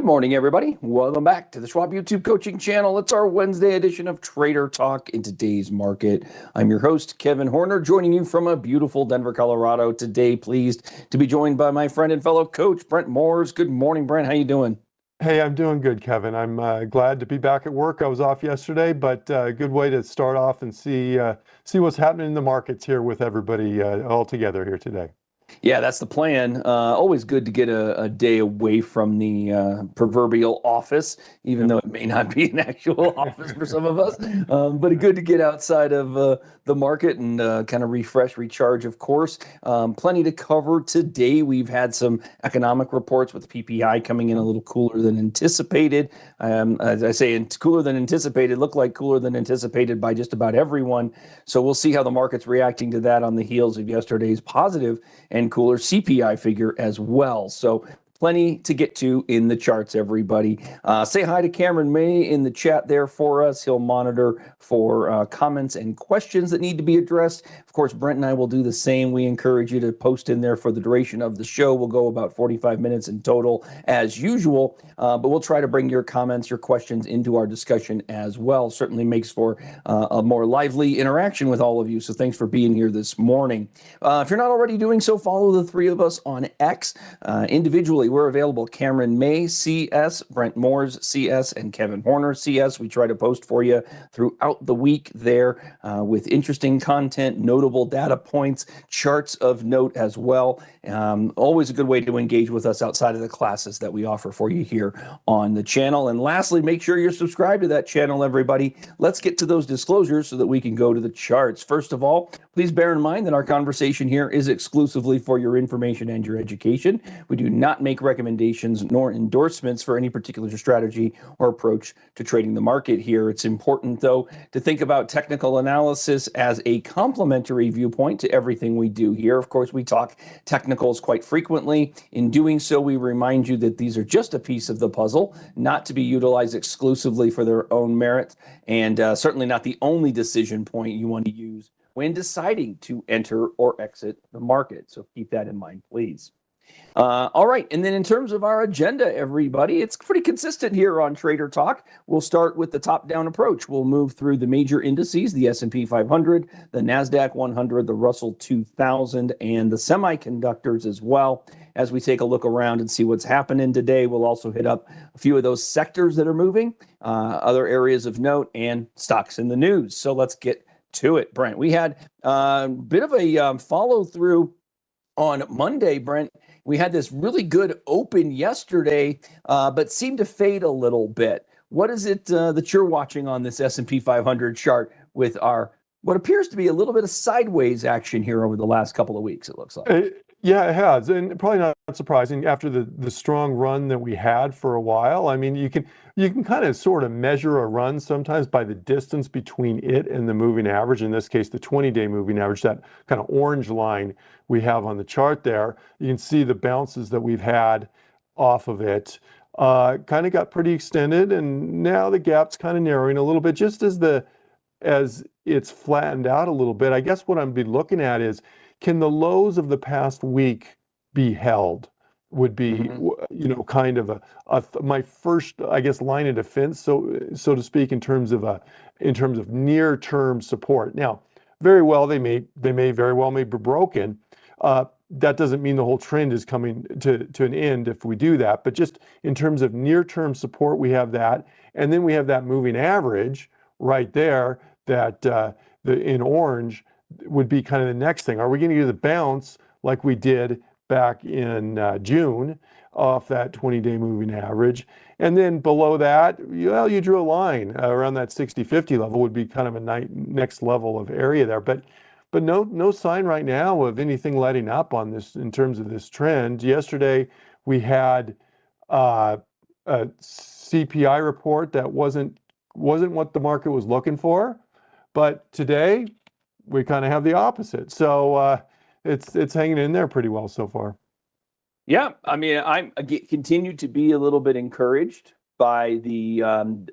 Good morning, everybody. Welcome back to the Schwab YouTube coaching channel. It's our Wednesday edition of Trader Talk in today's market. I'm your host, Kevin Horner, joining you from a beautiful Denver, Colorado. Today, pleased to be joined by my friend and fellow coach, Brent Moores. Good morning, Brent. How you doing? Hey, I'm doing good, Kevin. I'm glad to be back at work. I was off yesterday, but good way to start off and see what's happening in the markets here with everybody all together here today. Yeah, that's the plan. Always good to get a day away from the proverbial office, even though it may not be an actual office for some of us. But good to get outside of the market and kind of refresh, recharge, of course. Plenty to cover today. We've had some economic reports with PPI coming in a little cooler than anticipated. As I say, cooler than anticipated, looked like cooler than anticipated by just about everyone. So we'll see how the market's reacting to that on the heels of yesterday's positive and cooler CPI figure as well. So plenty to get to in the charts, everybody. Say hi to Cameron May in the chat there for us. He'll monitor for comments and questions that need to be addressed. Of course, Brent and I will do the same. We encourage you to post in there for the duration of the show. We'll go about 45 minutes in total as usual, but we'll try to bring your comments, your questions into our discussion as well. Certainly makes for a more lively interaction with all of you, so thanks for being here this morning. If you're not already doing so, follow the three of us on X individually. We're available: Cameron May, CS, Brent Moores, CS, and Kevin Horner, CS. We try to post for you throughout the week there with interesting content, notable data points, charts of note as well. Always a good way to engage with us outside of the classes that we offer for you here on the channel. And lastly, make sure you're subscribed to that channel, everybody. Let's get to those disclosures so that we can go to the charts. First of all, please bear in mind that our conversation here is exclusively for your information and your education. We do not make recommendations nor endorsements for any particular strategy or approach to trading the market here. It's important, though, to think about technical analysis as a complementary viewpoint to everything we do here. Of course, we talk technicals quite frequently. In doing so, we remind you that these are just a piece of the puzzle, not to be utilized exclusively for their own merit, and certainly not the only decision point you want to use when deciding to enter or exit the market. So keep that in mind, please. All right, and then in terms of our agenda, everybody, it's pretty consistent here on Trader Talk. We'll start with the top-down approach. We'll move through the major indices, the S&P 500, the NASDAQ 100, the Russell 2000, and the semiconductors as well. As we take a look around and see what's happening today, we'll also hit up a few of those sectors that are moving, other areas of note, and stocks in the news. So let's get to it, Brent. We had a bit of a follow-through on Monday, Brent. We had this really good open yesterday, but seemed to fade a little bit. What is it that you're watching on this S&P 500 chart with our what appears to be a little bit of sideways action here over the last couple of weeks, it looks like? Yeah, it has, and probably not surprising after the strong run that we had for a while. I mean, you can kind of sort of measure a run sometimes by the distance between it and the moving average. In this case, the 20-day moving average, that kind of orange line we have on the chart there. You can see the bounces that we've had off of it. Kind of got pretty extended, and now the gap's kind of narrowing a little bit, just as it's flattened out a little bit. I guess what I'm be looking at is, can the lows of the past week be held? Would be, kind of my first, I guess, line of defense, so to speak, in terms of near-term support. Now, very well, they may very well be broken. That doesn't mean the whole trend is coming to an end if we do that. But just in terms of near-term support, we have that, and then we have that moving average right there. That in orange would be kind of the next thing. Are we going to do the bounce like we did back in June off that 20-day moving average? And then below that, well, you drew a line around that 60-50 level would be kind of a next level of area there. But no sign right now of anything letting up on this in terms of this trend. Yesterday, we had a CPI report that wasn't what the market was looking for. But today, we kind of have the opposite. So it's hanging in there pretty well so far. Yeah, I mean, I continue to be a little bit encouraged by the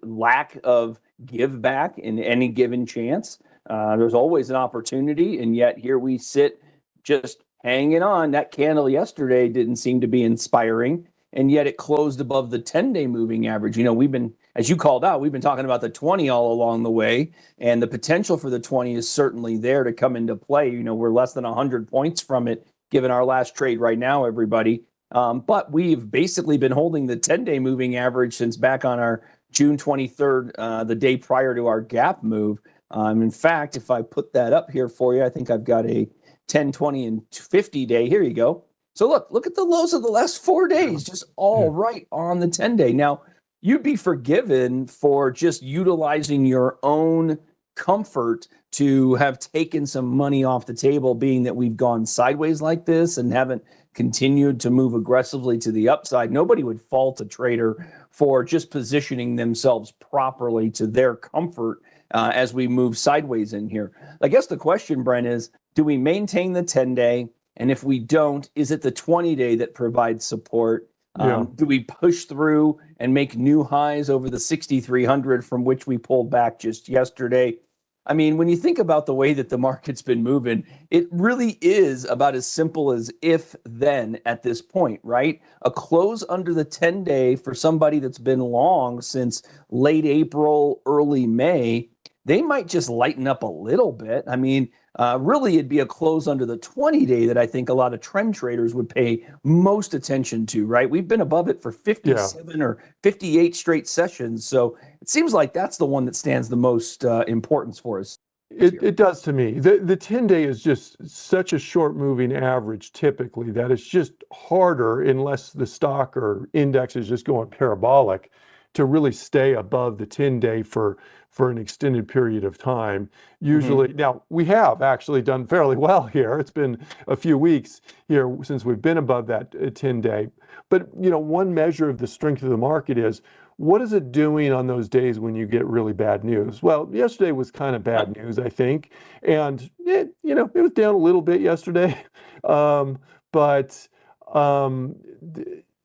lack of give back in any given chance. There's always an opportunity, and yet here we sit just hanging on. That candle yesterday didn't seem to be inspiring. and yet it closed above the 10-day moving average. We've been, as you called out, we've been talking about the 20 all along the way, and the potential for the 20 is certainly there to come into play. We're less than 100 points from it, given our last trade right now, everybody. But we've basically been holding the 10-day moving average since back on our June 23rd, the day prior to our gap move. In fact, if I put that up here for you, I think I've got a 10, 20, and 50 day. Here you go. So look at the lows of the last 4 days, just all right on the 10-day. Now, you'd be forgiven for just utilizing your own comfort to have taken some money off the table, being that we've gone sideways like this and haven't continued to move aggressively to the upside. Nobody would fault a trader for just positioning themselves properly to their comfort as we move sideways in here. I guess the question, Brent, is do we maintain the 10-day? And if we don't, is it the 20-day that provides support? Do we push through and make new highs over the 6,300 from which we pulled back just yesterday? I mean, when you think about the way that the market's been moving, it really is about as simple as if then at this point, right? A close under the 10-day for somebody that's been long since late April, early May, they might just lighten up a little bit. I mean, really, it'd be a close under the 20-day that I think a lot of trend traders would pay most attention to, right? We've been above it for 57 or 58 straight sessions. So it seems like that's the one that stands the most importance for us. It does to me. The 10-day is just such a short moving average typically that it's just harder, unless the stock or index is just going parabolic, to really stay above the 10-day for an extended period of time. Usually, now we have actually done fairly well here. It's been a few weeks here since we've been above that 10-day. But one measure of the strength of the market is, what is it doing on those days when you get really bad news? Well, yesterday was kind of bad news, I think, and it was down a little bit yesterday, but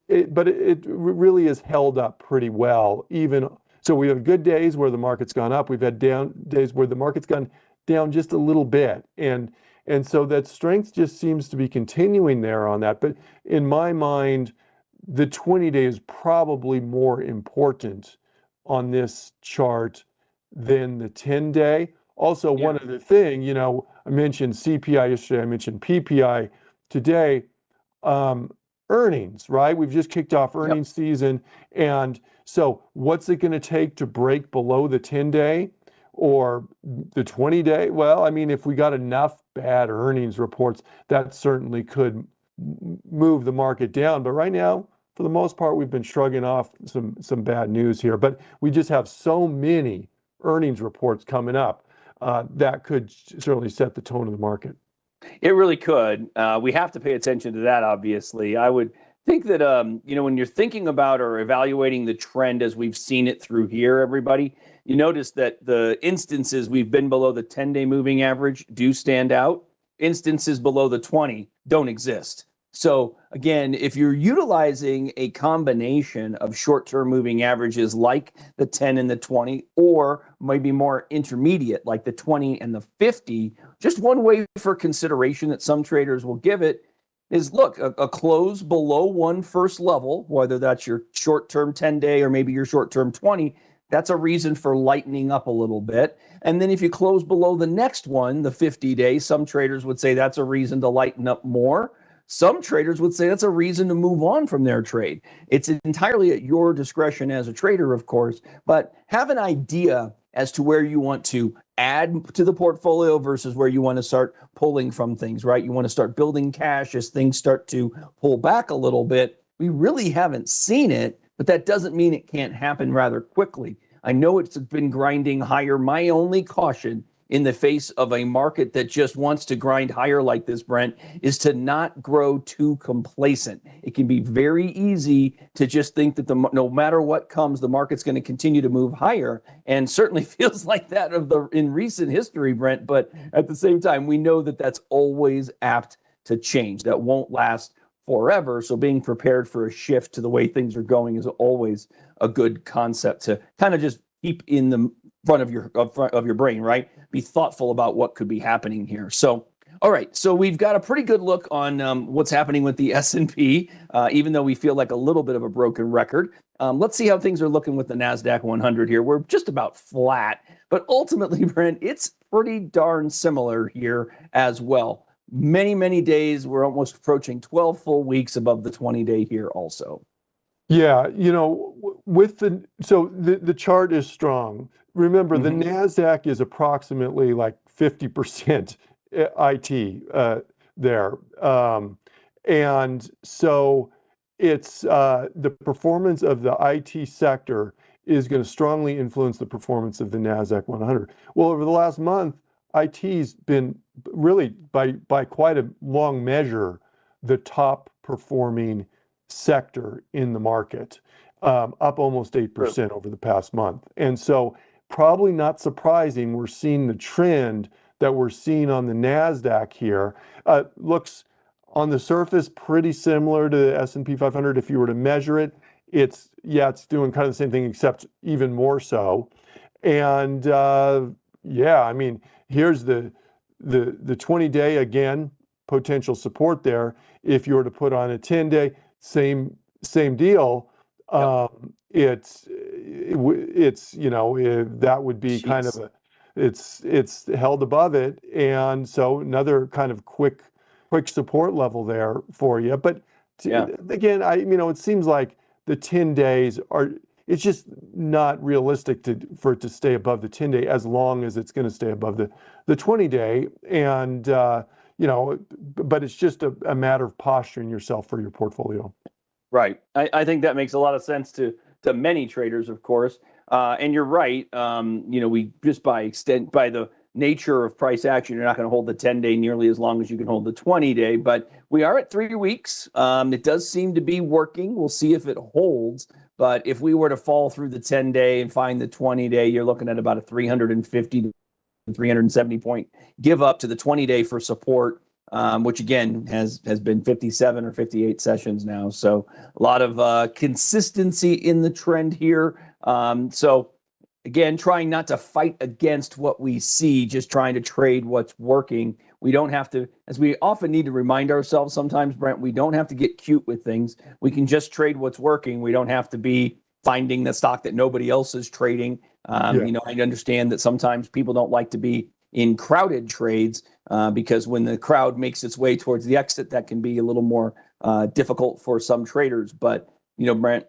it really has held up pretty well. Even so, we have good days where the market's gone up. We've had down days where the market's gone down just a little bit, and so that strength just seems to be continuing there on that. But in my mind, the 20-day is probably more important on this chart than the 10-day. Also, one other thing, I mentioned CPI yesterday, I mentioned PPI today. Earnings, right? We've just kicked off earnings season. And so what's it going to take to break below the 10-day or the 20-day? Well, I mean, if we got enough bad earnings reports, that certainly could move the market down. But right now, for the most part, we've been shrugging off some bad news here. But we just have so many earnings reports coming up that could certainly set the tone of the market. It really could. We have to pay attention to that, obviously. I would think that, when you're thinking about or evaluating the trend as we've seen it through here, everybody, you notice that the instances we've been below the 10-day moving average do stand out. Instances below the 20 don't exist. So again, if you're utilizing a combination of short-term moving averages like the 10 and the 20, or maybe more intermediate like the 20 and the 50, just one way for consideration that some traders will give it is, look, a close below one first level, whether that's your short-term 10-day or maybe your short-term 20, that's a reason for lightening up a little bit. And then if you close below the next one, the 50-day, some traders would say that's a reason to lighten up more. Some traders would say that's a reason to move on from their trade. It's entirely at your discretion as a trader, of course, but have an idea as to where you want to add to the portfolio versus where you want to start pulling from things, right? You want to start building cash as things start to pull back a little bit. We really haven't seen it, but that doesn't mean it can't happen rather quickly. I know it's been grinding higher. My only caution in the face of a market that just wants to grind higher like this, Brent, is to not grow too complacent. It can be very easy to just think that no matter what comes, the market's going to continue to move higher, and certainly feels like that in recent history, Brent. But at the same time, we know that that's always apt to change. That won't last forever. So being prepared for a shift to the way things are going is always a good concept to kind of just keep in the front of your brain, right? Be thoughtful about what could be happening here. So, All right, so we've got a pretty good look on what's happening with the S&P, even though we feel like a little bit of a broken record. Let's see how things are looking with the NASDAQ 100 here. We're just about flat, but ultimately, Brent, it's pretty darn similar here as well. Many, many days. We're almost approaching 12 full weeks above the 20-day here also. Yeah, with the chart is strong. Remember, the NASDAQ is approximately like 50% IT there. And so it's the performance of the IT sector is going to strongly influence the performance of the NASDAQ 100. Well, over the last month, IT's been really by quite a long measure the top performing sector in the market, up almost 8% over the past month. And so probably not surprising, we're seeing the trend that we're seeing on the NASDAQ here. Looks on the surface pretty similar to the S&P 500 if you were to measure it. It's doing kind of the same thing except even more so. And I mean, here's the 20-day again, potential support there. If you were to put on a 10-day, same deal. It's that would be kind of it's held above it, and so another kind of quick support level there for you. But again, it seems like the 10 days it's just not realistic for it to stay above the 10-day as long as it's going to stay above the 20-day, and but it's just a matter of posturing yourself for your portfolio. Right. I think that makes a lot of sense to many traders, of course. And you're right. We just by the nature of price action, you're not going to hold the 10-day nearly as long as you can hold the 20-day. But we are at 3 weeks. It does seem to be working. We'll see if it holds. But if we were to fall through the 10-day and find the 20-day, you're looking at about a 350 to 370 point give up to the 20-day for support. Which again has been 57 or 58 sessions now. So a lot of consistency in the trend here. So again, trying not to fight against what we see, just trying to trade what's working. We don't have to, as we often need to remind ourselves sometimes, Brent, we don't have to get cute with things. We can just trade what's working. We don't have to be finding the stock that nobody else is trading. I understand that sometimes people don't like to be in crowded trades because when the crowd makes its way towards the exit, that can be a little more difficult for some traders. But, Brent,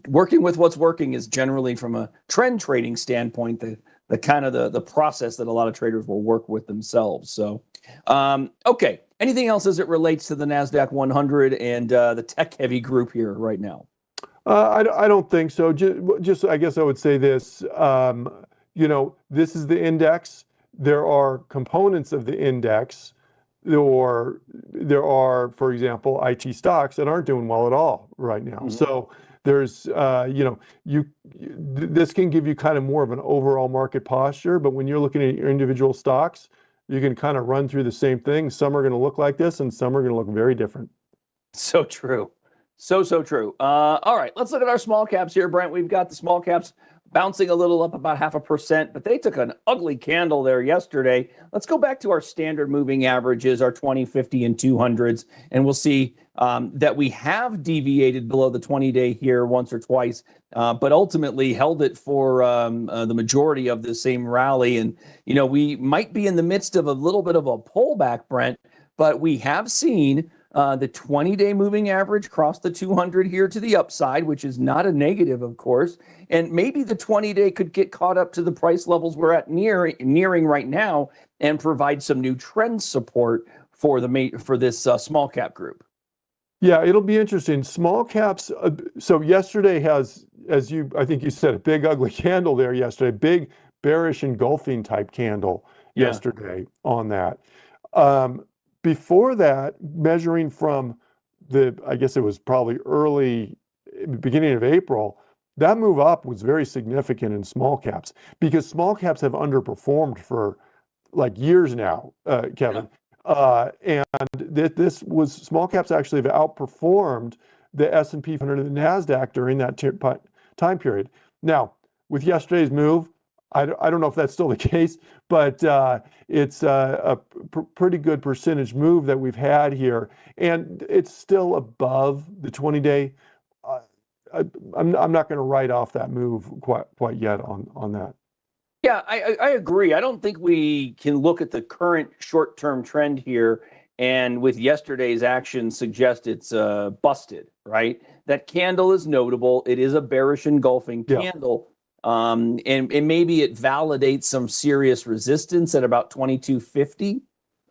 working with what's working is generally from a trend trading standpoint, the kind of the process that a lot of traders will work with themselves. So, okay. Anything else as it relates to the NASDAQ 100 and the tech heavy group here right now? I don't think so. Just I guess I would say this, this is the index. There are components of the index, or there are, for example, IT stocks that aren't doing well at all right now. So there's, this can give you kind of more of an overall market posture. But when you're looking at your individual stocks, you can kind of run through the same thing. Some are going to look like this, and some are going to look very different. So true. So true. All right, let's look at our small caps here, Brent. We've got the small caps bouncing a little up about 0.5%, but they took an ugly candle there yesterday. Let's go back to our standard moving averages, our 20, 50, and 200s, and we'll see that we have deviated below the 20-day here once or twice, but ultimately held it for the majority of the same rally. And, we might be in the midst of a little bit of a pullback, Brent, but we have seen the 20-day moving average cross the 200 here to the upside, which is not a negative, of course. And maybe the 20-day could get caught up to the price levels we're at nearing right now and provide some new trend support for this small cap group. Yeah, it'll be interesting. Small caps. So yesterday has, I think you said, a big ugly candle there yesterday, big bearish engulfing type candle yesterday on that. Before that, measuring from I guess it was probably beginning of April, that move up was very significant in small caps because small caps have underperformed for like years now, Kevin. And small caps actually have outperformed the S&P 500 and the NASDAQ during that time period. Now, with yesterday's move, I don't know if that's still the case, but it's a pretty good percentage move that we've had here, and it's still above the 20-day. I'm not going to write off that move quite yet on that. Yeah, I agree. I don't think we can look at the current short-term trend here and with yesterday's action suggest it's busted, right? That candle is notable. It is a bearish engulfing candle. And maybe it validates some serious resistance at about 2250,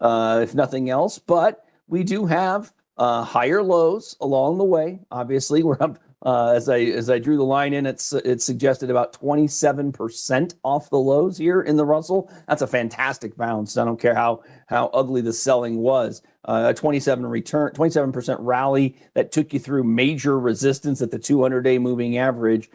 if nothing else. But we do have higher lows along the way. Obviously, we're up. As I drew the line in, it suggested about 27% off the lows here in the Russell. That's a fantastic bounce. I don't care how ugly the selling was. A 27% rally that took you through major resistance at the 200-day moving average,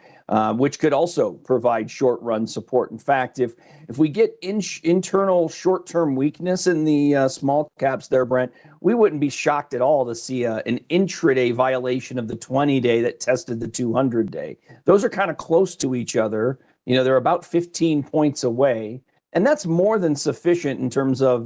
which could also provide short-run support. In fact, if we get internal short-term weakness in the small caps there, Brent, we wouldn't be shocked at all to see an intraday violation of the 20-day that tested the 200-day. Those are kind of close to each other. You know, they're about 15 points away. And that's more than sufficient in terms of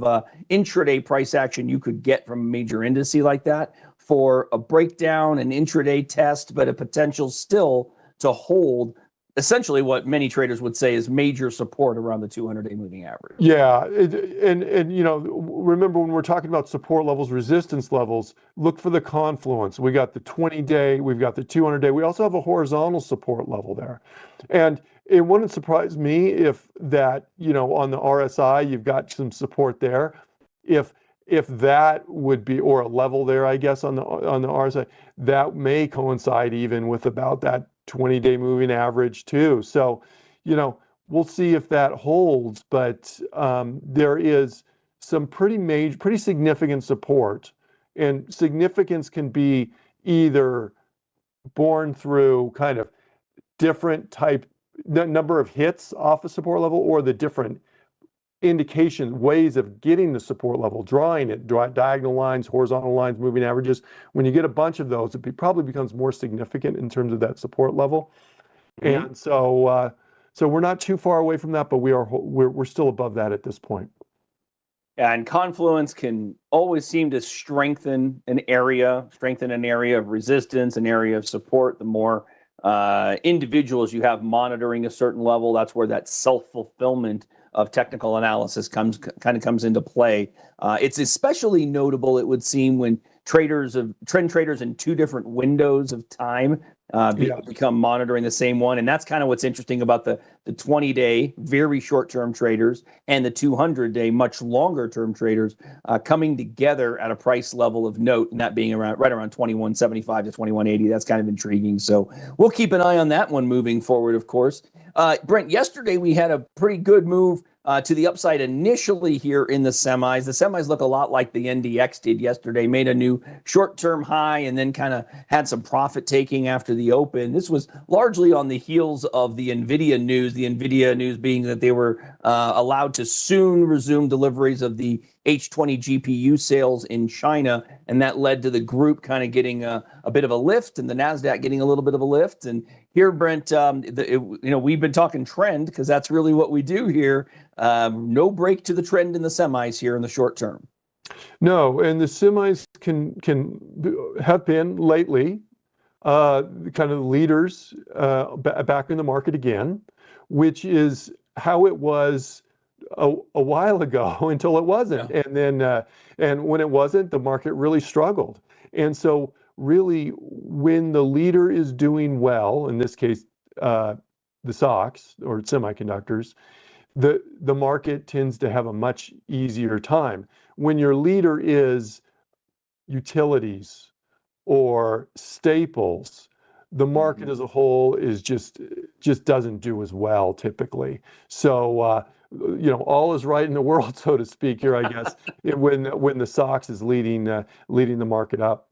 intraday price action you could get from a major indice like that for a breakdown, an intraday test, but a potential still to hold essentially what many traders would say is major support around the 200-day moving average. Yeah, and you know, remember when we're talking about support levels, resistance levels, look for the confluence. We got the 20-day, we've got the 200-day. We also have a horizontal support level there. And it wouldn't surprise me if that, you know, on the RSI, you've got some support there. If that would be, or a level there, I guess, on the RSI, that may coincide even with about that 20-day moving average too. So, you know, we'll see if that holds, but there is some pretty significant support, and significance can be either born through kind of different number of hits off a support level, or the different indication ways of getting the support level, drawing it, diagonal lines, horizontal lines, moving averages. When you get a bunch of those, it probably becomes more significant in terms of that support level. Mm-hmm. And so we're not too far away from that, but we're still above that at this point. And confluence can always seem to strengthen an area of resistance, an area of support. The more individuals you have monitoring a certain level, that's where that self-fulfillment of technical analysis comes into play. It's especially notable, it would seem, when trend traders in two different windows of time become monitoring the same one. And that's kind of what's interesting about the 20-day, very short-term traders, and the 200-day, much longer-term traders coming together at a price level of note, and that being right around 2175 to 2180. That's kind of intriguing. So we'll keep an eye on that one moving forward, of course. Brent, yesterday we had a pretty good move to the upside initially here in the semis. The semis look a lot like the NDX did yesterday, made a new short-term high and then kind of had some profit taking after the open. This was largely on the heels of the NVIDIA news being that they were allowed to soon resume deliveries of the H20 GPU sales in China, and that led to the group kind of getting a bit of a lift, and the NASDAQ getting a little bit of a lift. And here, Brent, we've been talking trend because that's really what we do here. No break to the trend in the semis here in the short term. No, and the semis can have been lately kind of leaders back in the market again, which is how it was a while ago until it wasn't. Yeah. And then and when it wasn't, the market really struggled. And so really, when the leader is doing well, in this case, the stocks or semiconductors, the market tends to have a much easier time. When your leader is utilities or staples, the market as a whole is just doesn't do as well typically. So you know, all is right in the world, so to speak, here, I guess, when the SOX is leading the market up.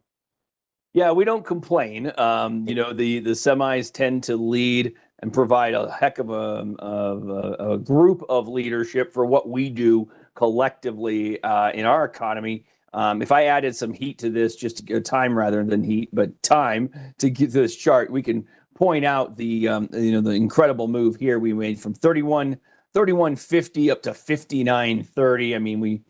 Yeah, we don't complain. You know, the semis tend to lead and provide a heck of a group of leadership for what we do collectively in our economy. If I added some heat to this, just time rather than heat, but time to get to this chart, we can point out the the incredible move here we made from 31 31.50 up to 59.30. I mean,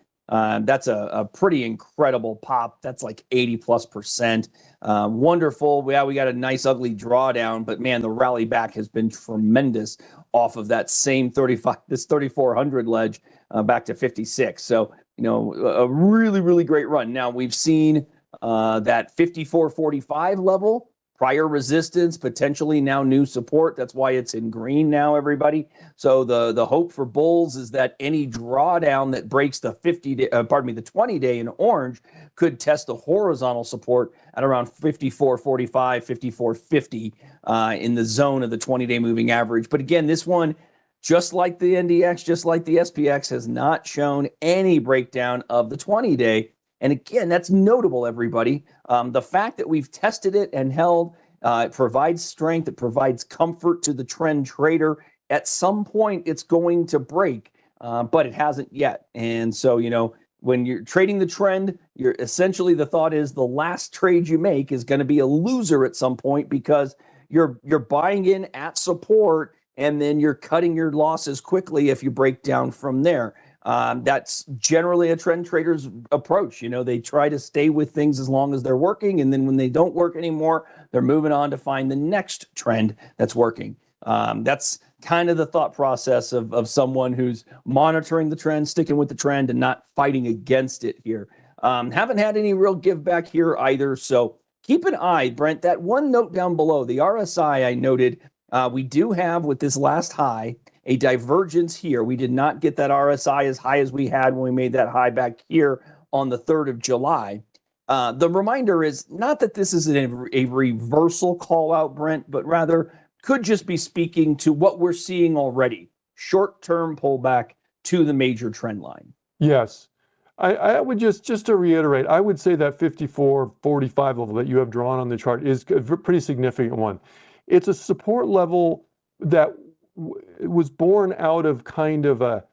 that's a pretty incredible pop. That's like 80+%. Wonderful. Yeah, we got a nice ugly drawdown, but man, the rally back has been tremendous off of that same 3,400 ledge back to 56. So, a really, really great run. Now we've seen that 54.45 level, prior resistance, potentially now new support. That's why it's in green now, everybody. So the hope for bulls is that any drawdown that breaks the 20-day in orange could test the horizontal support at around 54.45, 54.50 in the zone of the 20-day moving average. But again, this one, just like the NDX, just like the SPX, has not shown any breakdown of the 20-day. And again, that's notable, everybody. The fact that we've tested it and held, it provides strength, it provides comfort to the trend trader. At some point, it's going to break, but it hasn't yet. And so, when you're trading the trend, you're essentially, the thought is the last trade you make is going to be a loser at some point, because you're buying in at support and then you're cutting your losses quickly if you break down from there. That's generally a trend trader's approach. They try to stay with things as long as they're working, and then when they don't work anymore, they're moving on to find the next trend that's working. That's kind of the thought process of someone who's monitoring the trend, sticking with the trend, and not fighting against it here. Haven't had any real give back here either, so keep an eye, Brent. That one note down below, the RSI I noted, we do have, with this last high, a divergence here. We did not get that RSI as high as we had when we made that high back here on the 3rd of July. The reminder is not that this is a reversal call out, Brent, but rather could just be speaking to what we're seeing already. Short-term pullback to the major trend line. Yes. I would just to reiterate, I would say that 54.45 level that you have drawn on the chart is a pretty significant one. It's a support level that was born out of kind of a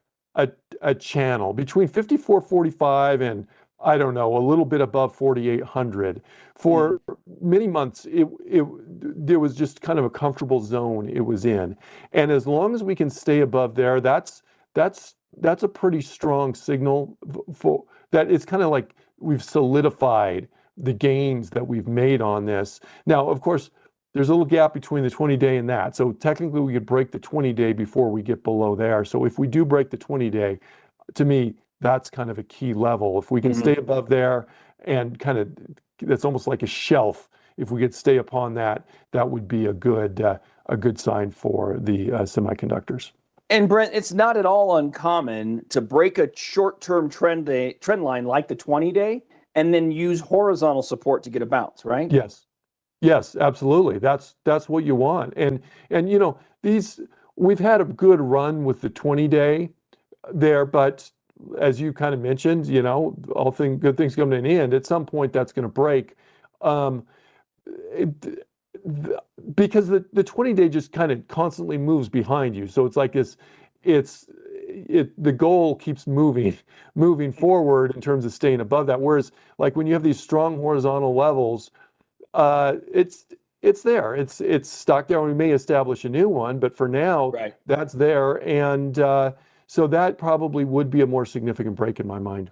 channel between 54.45 and, I don't know, a little bit above 4,800. For many months, there was just kind of a comfortable zone it was in. And as long as we can stay above there, that's a pretty strong signal for that. It's kind of like we've solidified the gains that we've made on this. Now, of course, there's a little gap between the 20-day and that. So technically we could break the 20-day before we get below there. So if we do break the 20-day, to me, that's kind of a key level. If we can stay above there and kind of, that's almost like a shelf. If we could stay upon that, that would be a good sign for the semiconductors. And Brent, it's not at all uncommon to break a short-term trend line like the 20-day and then use horizontal support to get a bounce, right? Yes. Yes, absolutely. That's what you want. And we've had a good run with the 20-day there, but as you kind of mentioned, good things come to an end. At some point, that's going to break, because the 20-day just kind of constantly moves behind you. So it's like the goal keeps moving forward in terms of staying above that. Whereas, like when you have these strong horizontal levels, it's there. It's stuck there. We may establish a new one, but for now, that's there. And so that probably would be a more significant break in my mind.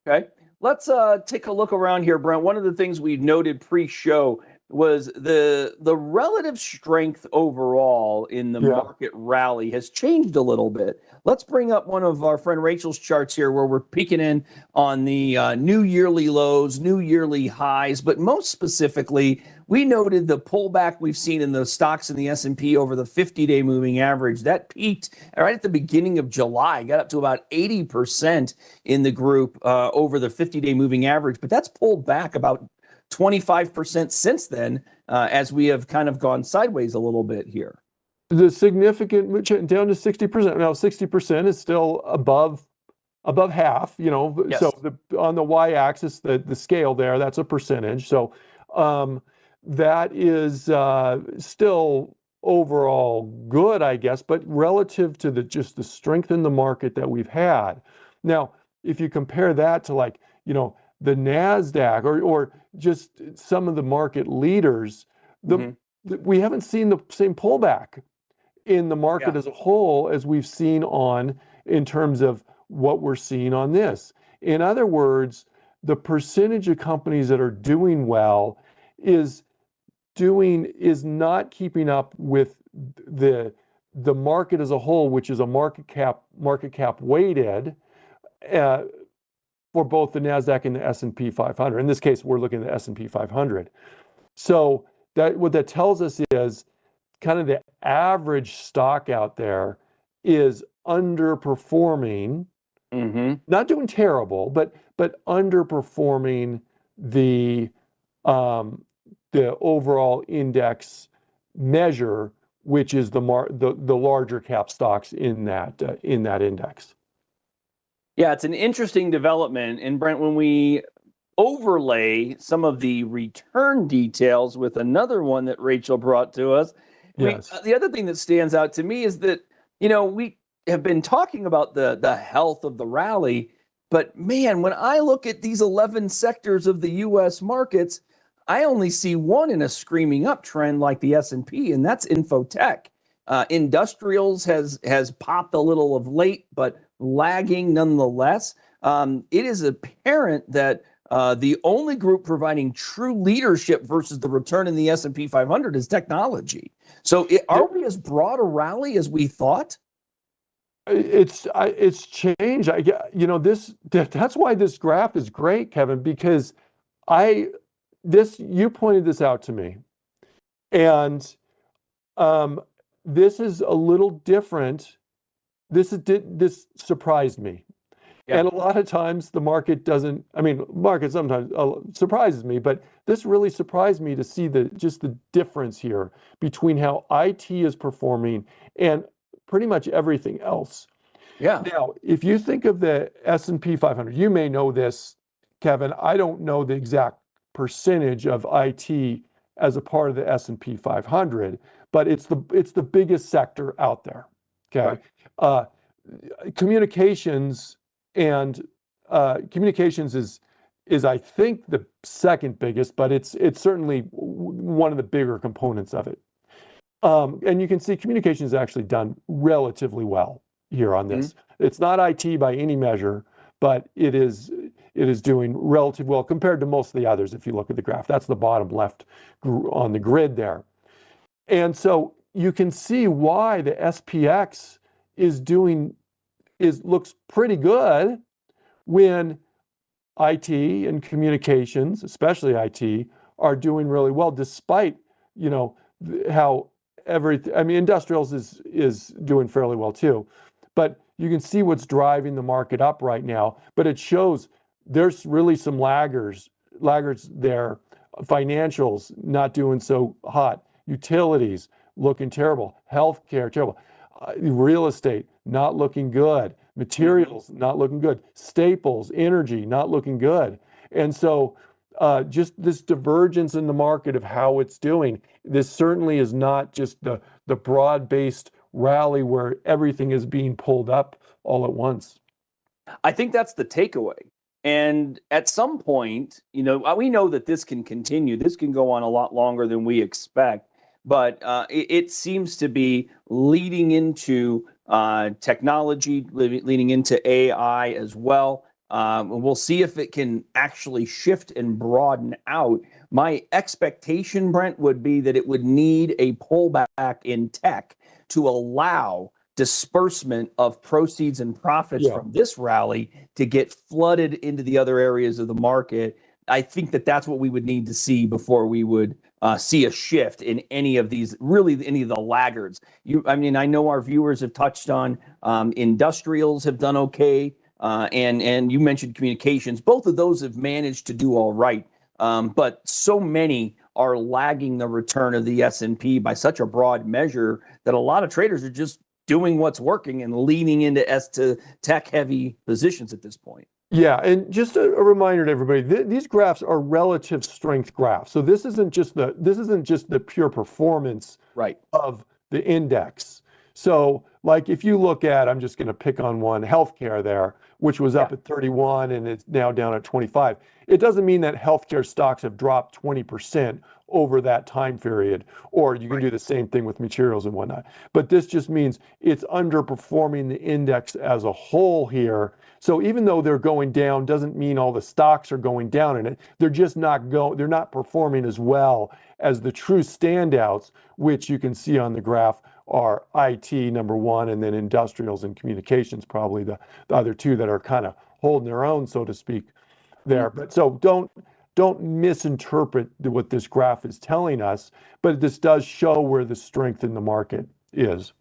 Okay. Let's take a look around here, Brent. One of the things we noted pre-show was the relative strength overall in the market rally has changed a little bit. Let's bring up one of our friend Rachel's charts here where we're peeking in on the new yearly lows, new yearly highs, but most specifically, we noted the pullback we've seen in the stocks in the S&P over the 50-day moving average. That peaked right at the beginning of July, got up to about 80% in the group over the 50-day moving average, but that's pulled back about 25% since then, as we have kind of gone sideways a little bit here. The significant down to 60%. Now 60% is still above half, Yes. So on the y-axis, the scale there, that's a percentage. So that is still overall good, I guess, but relative to just the strength in the market that we've had. Now, if you compare that to the NASDAQ or just some of the market leaders, we haven't seen the same pullback in the market Yeah. as a whole as we've seen in terms of what we're seeing on this. In other words, the percentage of companies that are doing well is not keeping up with the market as a whole, which is a market cap weighted uh, for both the Nasdaq and the S&P 500. In this case, we're looking at the S&P 500. So what that tells us is kind of the average stock out there is underperforming, not doing terrible, but underperforming the overall index measure, which is the larger cap stocks in that index. Yeah, it's an interesting development. And Brent, when we overlay some of the return details with another one that Rachel brought to us, Yes. the other thing that stands out to me is that, we have been talking about the health of the rally, but man, when I look at these 11 sectors of the U.S. markets, I only see one in a screaming uptrend like the S&P, and that's infotech. Industrials has popped a little of late, but lagging nonetheless. It is apparent that the only group providing true leadership versus the return in the S&P 500 is technology. So are we as broad a rally as we thought? It's changed. That's why this graph is great, Kevin, because you pointed this out to me, and this is a little different. This surprised me. Yeah. And a lot of times the market doesn't, market sometimes surprises me, but this really surprised me to see just the difference here between how IT is performing and pretty much everything else. Yeah. Now, if you think of the S&P 500, you may know this, Kevin. I don't know the exact percentage of IT as a part of the S&P 500, but it's the biggest sector out there. Okay. Right. Communications is I think the second biggest, but it's certainly one of the bigger components of it. And you can see communications has actually done relatively well here on this. It's not IT by any measure, but it is doing relatively well compared to most of the others. If you look at the graph, that's the bottom left on the grid there. And so you can see why the SPX looks pretty good when IT and communications, especially IT, are doing really well, despite how everything. Industrials is doing fairly well too, but you can see what's driving the market up right now. But it shows there's really some laggards there. Financials not doing so hot. Utilities looking terrible. Healthcare terrible. Real estate not looking good. Materials not looking good. Staples, energy not looking good. And so just this divergence in the market of how it's doing. This certainly is not just the broad-based rally where everything is being pulled up all at once. I think that's the takeaway. And at some point, we know that this can continue. This can go on a lot longer than we expect. But it seems to be leading into technology, leading into AI as well. We'll see if it can actually shift and broaden out. My expectation, Brent, would be that it would need a pullback in tech to allow disbursement of proceeds and profits from this rally to get flooded into the other areas of the market. I think that's what we would need to see before we would see a shift in any of these, really any of the laggards. I know our viewers have touched on industrials have done okay, and you mentioned communications. Both of those have managed to do all right, but so many are lagging the return of the S&P by such a broad measure that a lot of traders are just doing what's working and leaning into tech-heavy positions at this point. Yeah, and just a reminder to everybody, these graphs are relative strength graphs. So this isn't just the pure performance of the index. So like if you look at, I'm just going to pick on one, healthcare there, which was up at 31 and it's now down at 25. It doesn't mean that healthcare stocks have dropped 20% over that time period, or you can do the same thing with materials and whatnot. But this just means it's underperforming the index as a whole here. So even though they're going down, doesn't mean all the stocks are going down in it. They're just they're not performing as well as the true standouts, which you can see on the graph are IT number one, and then industrials and communications, probably the other two that are kind of holding their own, so to speak, there. But so don't misinterpret what this graph is telling us, but this does show where the strength in the market is.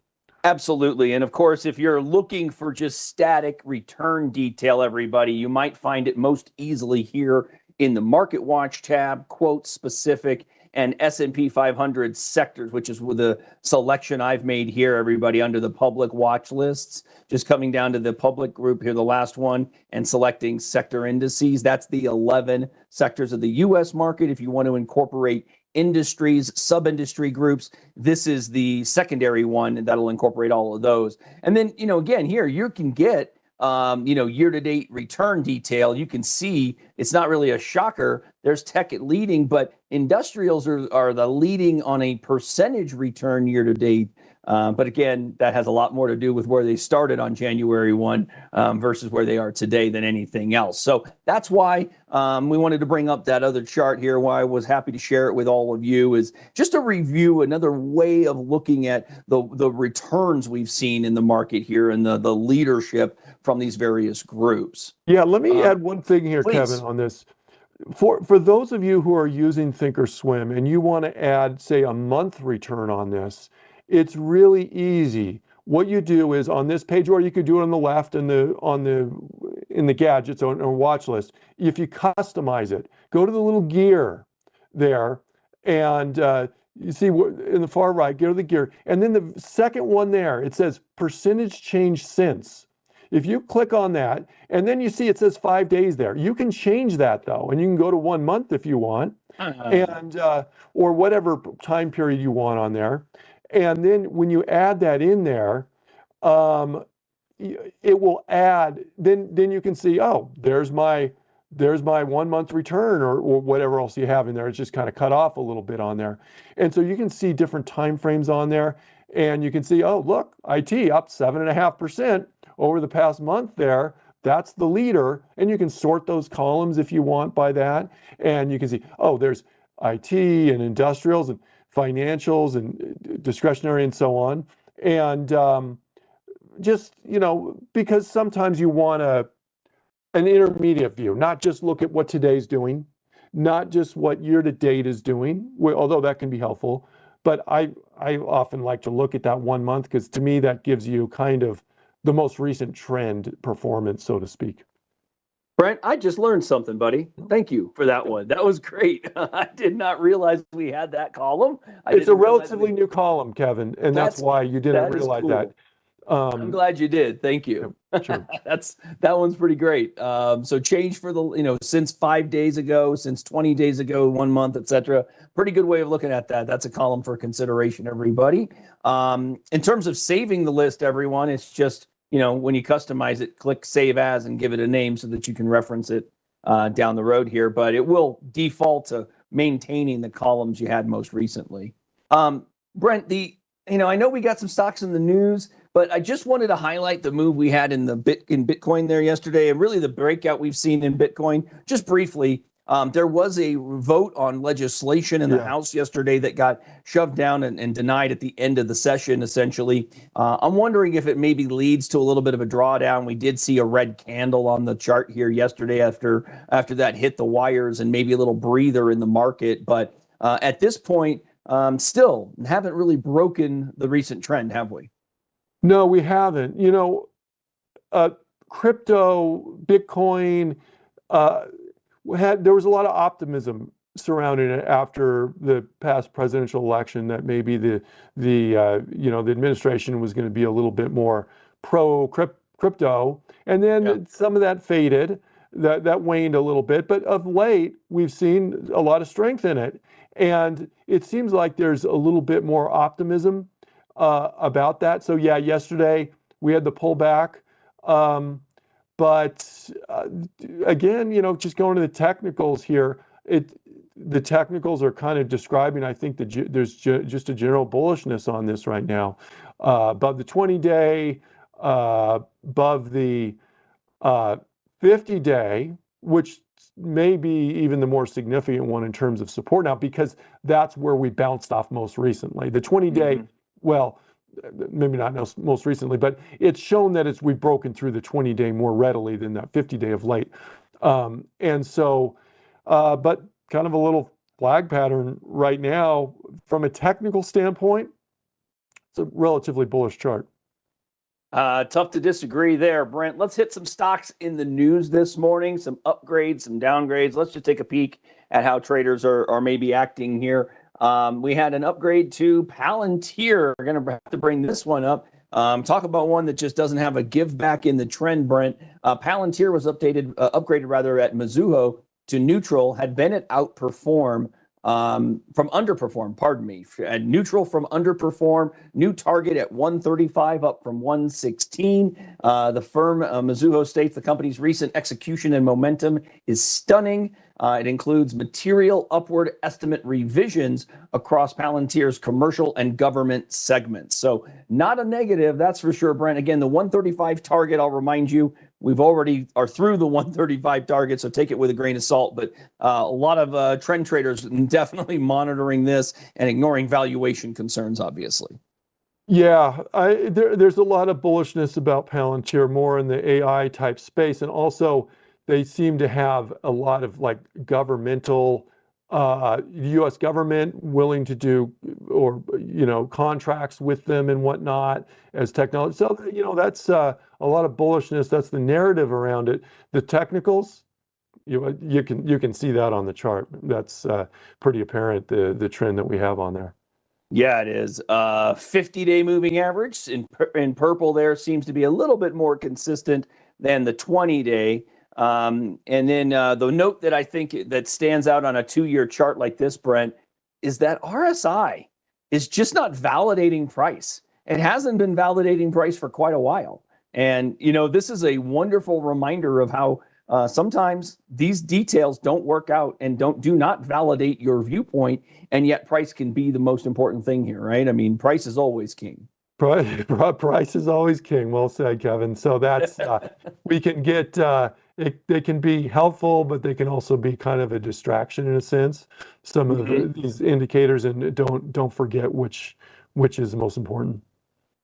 Absolutely. And of course, if you're looking for just static return detail, everybody, you might find it most easily here in the Market Watch tab, quote specific, and S&P 500 sectors, which is with the selection I've made here, everybody, under the public watch lists. Just coming down to the public group here, the last one, and selecting sector indices. That's the 11 sectors of the U.S. market. If you want to incorporate industries, sub-industry groups, this is the secondary one that'll incorporate all of those. And then, again, here you can get year-to-date return detail. You can see it's not really a shocker. There's tech at leading, but industrials are the leading on a percentage return year-to-date. But again, that has a lot more to do with where they started on January 1 versus where they are today than anything else. So that's why we wanted to bring up that other chart here, why I was happy to share it with all of you, is just to review another way of looking at the returns we've seen in the market here and the leadership from these various groups. Yeah, let me add one thing here, please. Kevin, on this. For those of you who are using Thinkorswim and you want to add, say, a month return on this, it's really easy. What you do is on this page, or you could do it on the left in the gadgets on a watch list. If you customize it, go to the little gear there, and you see in the far right, go to the gear, and then the second one there, it says percentage change since. If you click on that, and then you see it says 5 days there, you can change that though, and you can go to 1 month if you want, and or whatever time period you want on there. And then when you add that in there, it will add. Then you can see, oh, there's my 1 month return, or whatever else you have in there. It's just kind of cut off a little bit on there, and so you can see different time frames on there, and you can see, oh, look, IT up 7.5% over the past month there. That's the leader, and you can sort those columns if you want by that, and you can see, oh, there's IT and industrials and financials and discretionary and so on. And just, because sometimes you want an intermediate view, not just look at what today's doing, not just what year to date is doing, although that can be helpful. But I often like to look at that 1 month, because to me, that gives you kind of the most recent trend performance, so to speak. Brent, I just learned something, buddy. Thank you for that one. That was great. I did not realize we had that column. It's a relatively new column, Kevin, and that's why you didn't realize cool. that. I'm glad you did. Thank you. Sure. That one's pretty great. So change for the, since 5 days ago, since 20 days ago, 1 month, etc. Pretty good way of looking at that. That's a column for consideration, everybody. In terms of saving the list, everyone, it's just, when you customize it, click Save As and give it a name so that you can reference it down the road here. But it will default to maintaining the columns you had most recently. Brent, I know we got some stocks in the news, but I just wanted to highlight the move we had in Bitcoin there yesterday, and really the breakout we've seen in Bitcoin. Just briefly, there was a vote on legislation in the House yesterday that got shoved down and denied at the end of the session, essentially. I'm wondering if it maybe leads to a little bit of a drawdown. We did see a red candle on the chart here yesterday after that hit the wires, and maybe a little breather in the market. But at this point, still haven't really broken the recent trend, have we? No, we haven't. Crypto, Bitcoin, there was a lot of optimism surrounding it after the past presidential election, that maybe the administration was going to be a little bit more pro crypto, and then some of that faded. That waned a little bit, but of late we've seen a lot of strength in it, and it seems like there's a little bit more optimism about that. So yesterday we had the pullback, but again, just going to the technicals here, the technicals are kind of describing, I think that there's just a general bullishness on this right now. Above the 20-day, above the 50-day, which may be even the more significant one in terms of support now, because that's where we bounced off most recently. The 20-day, well, maybe not most recently, but it's shown that we've broken through the 20-day more readily than that 50-day of late. And so, but kind of a little flag pattern right now from a technical standpoint. It's a relatively bullish chart. Tough to disagree there, Brent. Let's hit some stocks in the news this morning, some upgrades, some downgrades. Let's just take a peek at how traders are maybe acting here. We had an upgrade to Palantir. We're going to have to bring this one up. Talk about one that just doesn't have a give back in the trend, Brent. Palantir was upgraded rather at Mizuho to neutral, had been at outperform from underperform, pardon me, at neutral from underperform, new target at 135 up from 116. The firm Mizuho states the company's recent execution and momentum is stunning. It includes material upward estimate revisions across Palantir's commercial and government segments. So not a negative, that's for sure, Brent. Again, the 135 target, I'll remind you, we've already are through the 135 target, so take it with a grain of salt. But a lot of trend traders definitely monitoring this and ignoring valuation concerns, obviously. Yeah, there's a lot of bullishness about Palantir, more in the AI type space, and also they seem to have a lot of like governmental, U.S. government willing to do, or contracts with them and whatnot as technology. So that's a lot of bullishness. That's the narrative around it. The technicals, you can see that on the chart. That's pretty apparent, the trend that we have on there. Yeah, it is. 50-day moving average in purple there seems to be a little bit more consistent than the 20-day. And then the note that I think that stands out on a 2-year chart like this, Brent, is that RSI is just not validating price. It hasn't been validating price for quite a while. And, this is a wonderful reminder of how sometimes these details don't work out and do not validate your viewpoint. And yet price can be the most important thing here, right? I mean, price is always king. Price is always king. Well said, Kevin. So that's, we can get, they can be helpful, but they can also be kind of a distraction in a sense. Some of these indicators, and don't forget which is the most important.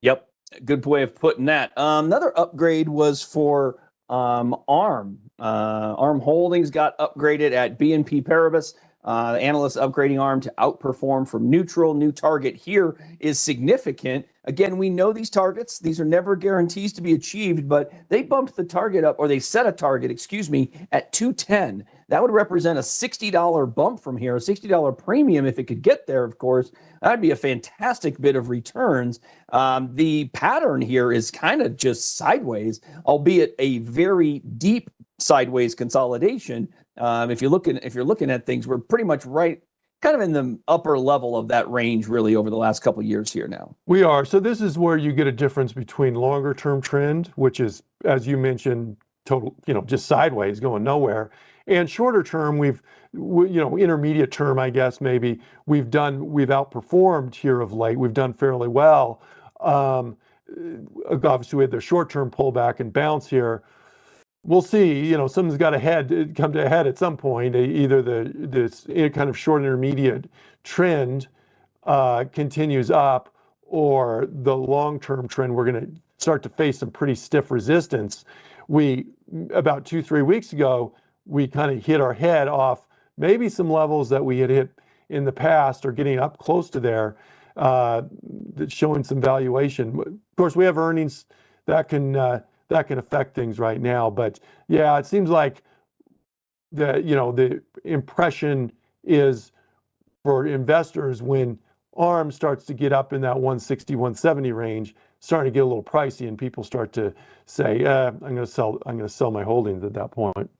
Yep. Good way of putting that. Another upgrade was for ARM. ARM Holdings got upgraded at BNP Paribas. The analysts upgrading ARM to outperform from neutral. New target here is significant. Again, we know these targets. These are never guarantees to be achieved, but they bumped the target up, or they set a target, at 210. That would represent a $60 bump from here, a $60 premium if it could get there, of course. That'd be a fantastic bit of returns. The pattern here is kind of just sideways, albeit a very deep sideways consolidation. If you're looking at things, we're pretty much right, kind of in the upper level of that range, really, over the last couple of years here now. We are. So this is where you get a difference between longer term trend, which is, as you mentioned, total, just sideways, going nowhere, and shorter term. Intermediate term, I guess maybe we've outperformed here of late. We've done fairly well. Obviously, we had the short term pullback and bounce here. We'll see, something's got to come to a head at some point. Either this kind of short intermediate trend continues up, or the long-term trend, we're going to start to face some pretty stiff resistance. About 2-3 weeks ago, we kind of hit our head off maybe some levels that we had hit in the past, or getting up close to there, showing some valuation. Of course, we have earnings that can affect things right now. But yeah, it seems like the impression is, for investors, when ARM starts to get up in that 160, 170 range, starting to get a little pricey, and people start to say, I'm going to sell my holdings at that point.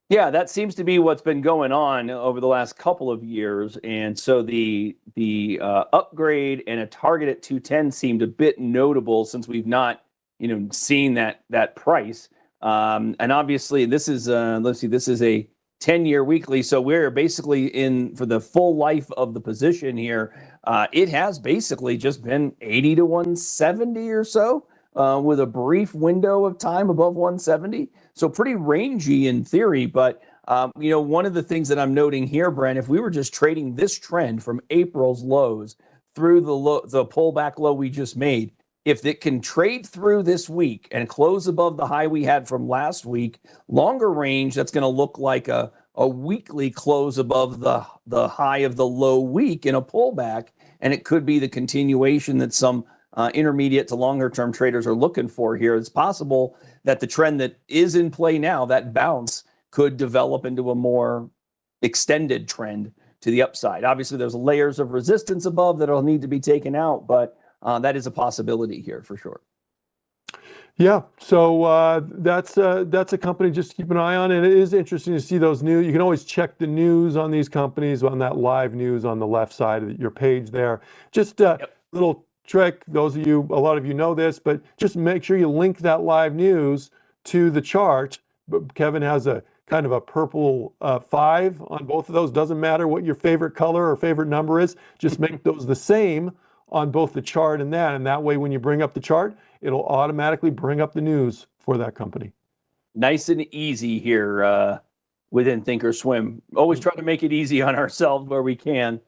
Yeah, that seems to be what's been going on over the last couple of years. And so the upgrade and a target at 210 seemed a bit notable, since we've not seen that price. And obviously this is this is a 10-year weekly. So we're basically in for the full life of the position here. It has basically just been 80 to 170 or so, with a brief window of time above 170. So pretty rangy in theory. But one of the things that I'm noting here, Brent, if we were just trading this trend from April's lows through the pullback low we just made, if it can trade through this week and close above the high we had from last week, longer range, that's going to look like a weekly close above the high of the low week in a pullback. And it could be the continuation that some intermediate to longer term traders are looking for here. It's possible that the trend that is in play now, that bounce, could develop into a more extended trend to the upside. Obviously, there's layers of resistance above that'll need to be taken out, but that is a possibility here for sure. Yeah, so that's a company just to keep an eye on, and it is interesting to see those news. You can always check the news on these companies on that live news on the left side of your page there. Just a little trick, a lot of you know this, but just make sure you link that live news to the chart. But Kevin has a kind of a purple 5 on both of those. Doesn't matter what your favorite color or favorite number is, just make those the same on both the chart and that way when you bring up the chart, it'll automatically bring up the news for that company. Nice and easy here within Thinkorswim. Always try to make it easy on ourselves where we can.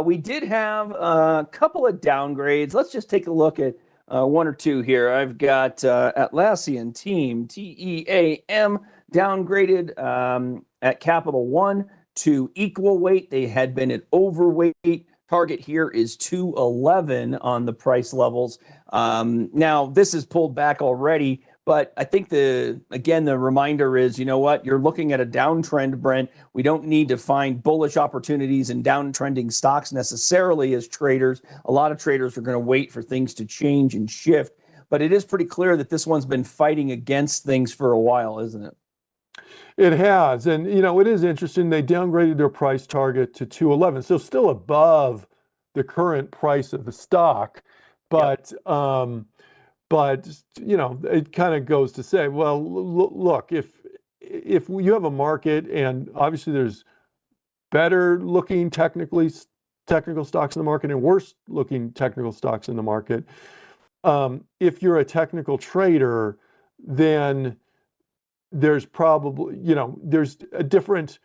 We did have a couple of downgrades. Let's just take a look at one or two here. I've got Atlassian Team, TEAM, downgraded at Capital One to equal weight. They had been at overweight. Target here is 211 on the price levels. Now, this is pulled back already, but I think the reminder is, you know what? You're looking at a downtrend, Brent. We don't need to find bullish opportunities in downtrending stocks necessarily as traders. A lot of traders are going to wait for things to change and shift, but it is pretty clear that this one's been fighting against things for a while, isn't it? It has, and it is interesting. They downgraded their price target to 211, so still above the current price of the stock, but it kind of goes to say, well, look, if you have a market, and obviously there's better looking technical stocks in the market and worse looking technical stocks in the market, if you're a technical trader, then there's probably, there's a different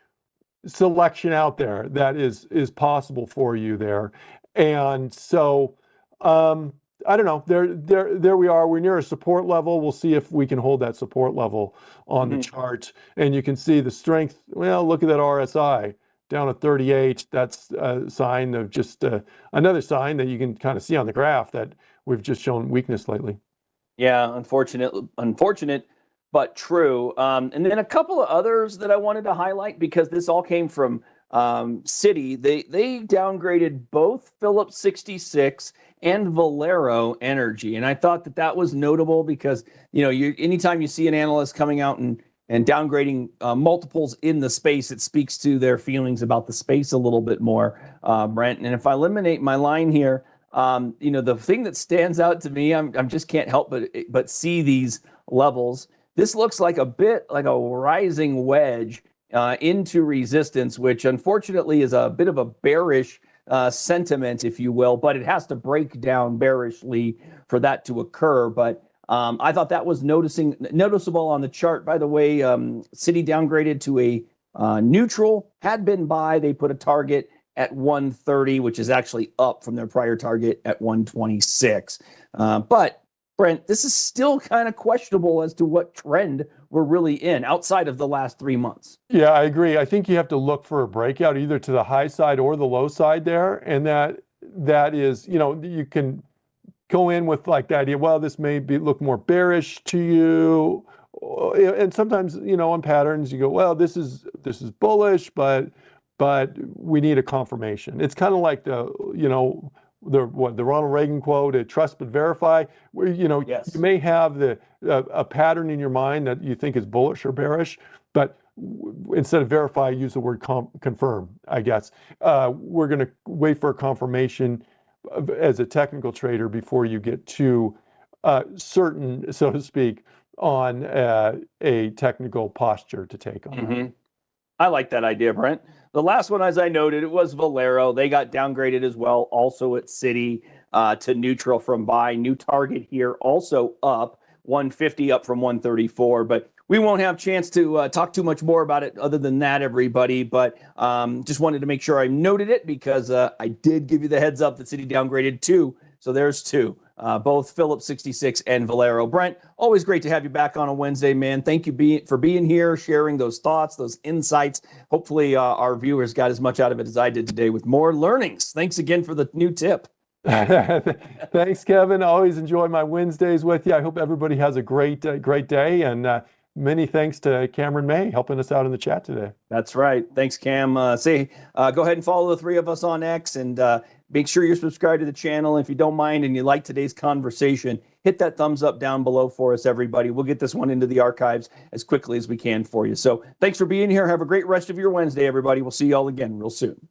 selection out there that is possible for you there. And so, I don't know, there we are. We're near a support level. We'll see if we can hold that support level on the chart. And you can see the strength. Well, look at that RSI down at 38. That's a sign of just another sign that you can kind of see on the graph that we've just shown weakness lately. Yeah, unfortunate, but true. And then a couple of others that I wanted to highlight, because this all came from Citi. They downgraded both Phillips 66 and Valero Energy, and I thought that was notable because anytime you see an analyst coming out and downgrading multiples in the space, it speaks to their feelings about the space a little bit more, Brent. And if I eliminate my line here, the thing that stands out to me, I'm just can't help but see these levels. This looks like a bit like a rising wedge into resistance, which unfortunately is a bit of a bearish sentiment, if you will, but it has to break down bearishly for that to occur. But I thought that was noticeable on the chart. By the way, Citi downgraded to a neutral, had been buy. They put a target at 130, which is actually up from their prior target at 126. But Brent, this is still kind of questionable as to what trend we're really in outside of the last 3 months. Yeah, I agree. I think you have to look for a breakout either to the high side or the low side there. And that is, you can go in with like the idea, well, this may look more bearish to you. And sometimes, on patterns, you go, well, this is bullish, but we need a confirmation. It's kind of like the Ronald Reagan quote, trust but verify, where Yes. You may have a pattern in your mind that you think is bullish or bearish, but instead of verify, use the word confirm, I guess. We're going to wait for a confirmation as a technical trader before you get too certain, so to speak, on a technical posture to take on that. I like that idea, Brent. The last one, as I noted, it was Valero. They got downgraded as well, also at Citi to neutral from buy. New target here, also up 150, up from 134. But we won't have a chance to talk too much more about it other than that, everybody. But just wanted to make sure I noted it because I did give you the heads up that Citi downgraded two. So there's two. Both Phillips 66 and Valero. Brent, always great to have you back on a Wednesday, man. Thank you for being here, sharing those thoughts, those insights. Hopefully our viewers got as much out of it as I did today with more learnings. Thanks again for the new tip. Thanks, Kevin. Always enjoy my Wednesdays with you. I hope everybody has a great day, and many thanks to Cameron May helping us out in the chat today. That's right. Thanks, Cam. Go ahead and follow the three of us on X, and make sure you're subscribed to the channel. If you don't mind and you like today's conversation, hit that thumbs up down below for us, everybody. We'll get this one into the archives as quickly as we can for you. So thanks for being here. Have a great rest of your Wednesday, everybody. We'll see you all again real soon.